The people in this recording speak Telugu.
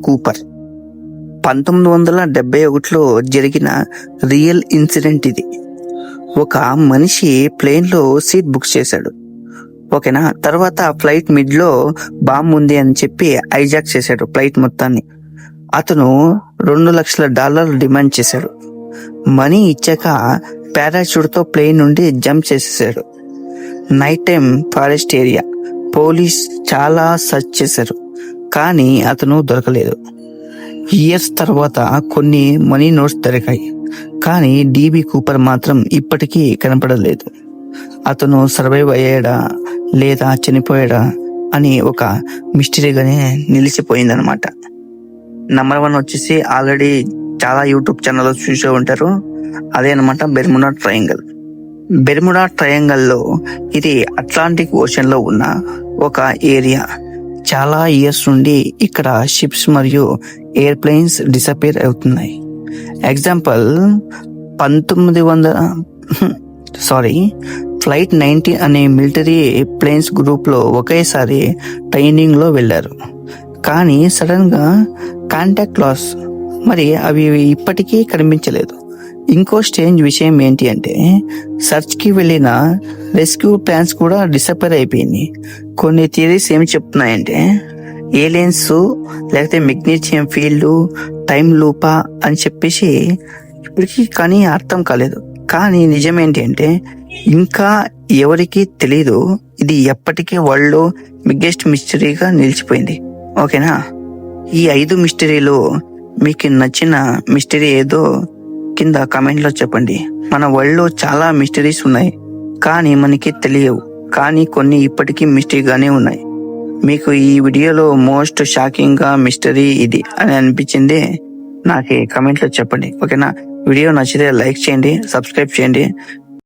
కూపర్ 1971లో జరిగిన రియల్ ఇన్సిడెంట్ ఇది. ఒక మనిషి ప్లేన్లో సీట్ బుక్ చేశాడు, ఓకేనా. తర్వాత ఫ్లైట్ మిడ్లో బాంబు ఉంది అని చెప్పి హైజాక్ చేశాడు ఫ్లైట్ మొత్తాన్ని. అతను $2,00,000 డిమాండ్ చేశాడు. మనీ ఇచ్చాక పారాషూట్తో ప్లేన్ నుండి జంప్ చేసేసాడు. Night time forest area. Police చాలా సర్చ్ చేశారు, కానీ అతను దొరకలేదు. ఇయర్స్ తర్వాత కొన్ని మనీ నోట్స్ దొరికాయి, కానీ డీబీ కూపర్ మాత్రం ఇప్పటికీ కనపడలేదు. అతను సర్వైవ్ అయ్యాడా లేదా చనిపోయాడా అని ఒక మిస్టరీగానే నిలిచిపోయిందనమాట. నెంబర్ 1 వచ్చేసి ఆల్రెడీ చాలా యూట్యూబ్ ఛానల్లో చూసే ఉంటారు, అదే అనమాట బెర్ముడా ట్రయాంగిల్. బెర్ముడా ట్రయాంగిల్లో ఇది అట్లాంటిక్ ఓషన్ లో ఉన్న ఒక ఏరియా. చాలా ఇయర్స్ నుండి ఇక్కడ షిప్స్ మరియు ఎయిర్ప్లేన్స్ డిసపేర్ అవుతున్నాయి. ఎగ్జాంపుల్, ఫ్లైట్ 19 అనే మిలిటరీ ప్లేన్స్ గ్రూప్ లో ఒకేసారి ట్రైనింగ్ లో వెళ్ళారు, కానీ సడన్ గా కాంటాక్ట్ లాస్. మరి అవి ఇప్పటికీ కనిపించలేదు. ఇంకో స్ట్రేంజ్ విషయం ఏంటి అంటే, సర్చ్ కి వెళ్ళిన రెస్క్యూ ప్లాన్స్ కూడా డిసపేర్ అయిపోయింది. కొన్ని థియరీస్ ఏమి చెప్తున్నాయంటే ఏలియన్స్ లేకపోతే మెగ్నీషియం ఫీల్డ్, టైం లూపా అని చెప్పేసి ఇప్పటికీ కానీ అర్థం కాలేదు. కానీ నిజమేంటి అంటే ఇంకా ఎవరికి తెలీదు. ఇది ఎప్పటికీ వరల్డ్ లో బిగ్గెస్ట్ మిస్టరీగా నిలిచిపోయింది, ఓకేనా. ఈ 5 మిస్టరీలు మీకు నచ్చిన మిస్టరీ ఏదో కింద కామెంట్ లో చెప్పండి. మన వరల్డ్ లో చాలా మిస్టరీస్ ఉన్నాయి, కానీ మనకి తెలియవు. కానీ కొన్ని ఇప్పటికీ మిస్టరీగానే ఉన్నాయి. మీకు ఈ వీడియోలో మోస్ట్ షాకింగ్ గా మిస్టరీ ఇది అని అనిపించింది నాకు కామెంట్ లో చెప్పండి, ఓకేనా. వీడియో నచ్చితే లైక్ చేయండి, సబ్స్క్రైబ్ చేయండి,